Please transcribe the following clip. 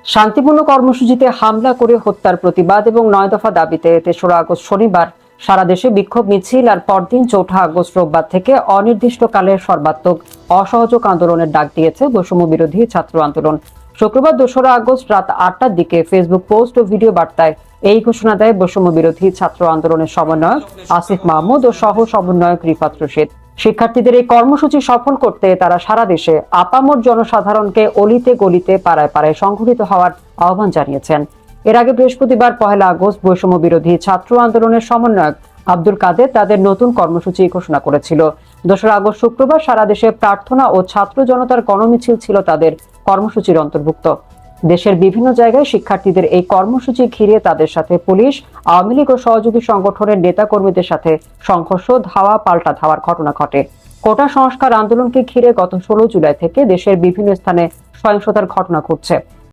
শান্তিপূর্ণ কর্মসূচিতে হামলা করে হত্যার প্রতিবাদ এবং 9 দফা দাবিতে 3রা আগস্ট শনিবার সারা দেশে বিক্ষোভ মিছিল আর পরদিন 4ঠা আগস্ট রোববার থেকে অনির্দিষ্টকালের সর্বাত্মক অসহযোগ আন্দোলনের ডাক দিয়েছে বৈষম্য বিরোধী ছাত্র আন্দোলন। শুক্রবার 2রা আগস্ট রাত 8টার দিকে ফেসবুক পোস্ট ও ভিডিও বার্তায় এই ঘোষণা দেয় বৈষম্য বিরোধী ছাত্র আন্দোলনের সমন্বয়ক আসিফ মাহমুদ ও সহ সমন্বয়ক রিফাত রশিদ। শিক্ষার্থীদের এই কর্মসূচি সফল করতে তারা সারা দেশে আপামর জনসাধারণকে অলিতে গলিতে পাড়ায় পাড়ায় সংগঠিত হওয়ার আহ্বান জানিয়েছেন। এর আগে বৃহস্পতিবার 1 আগস্ট বৈষম্য বিরোধী ছাত্র আন্দোলনের সমন্বয়ক আব্দুল কাদের তাদের নতুন কর্মসূচি ঘোষণা করেছিল। 2রা আগস্ট শুক্রবার সারা দেশে প্রার্থনা ও ছাত্র জনতার গণমিছিল ছিল তাদের কর্মসূচির অন্তর্ভুক্ত। দেশের বিভিন্ন জায়গায় শিক্ষার্থীদের এই কর্মসূচি ঘিরে তাদের সাথে পুলিশ, আওয়ামী লীগ ও সহযোগী সংগঠনের নেতাকর্মীদের সাথে সংঘর্ষ, ধাওয়া পাল্টা ধাওয়ার ঘটনা ঘটে। কোটা সংস্কার আন্দোলনকে ঘিরে গত 16 জুলাই থেকে দেশের বিভিন্ন স্থানে সহিংসতার ঘটনা ঘটছে।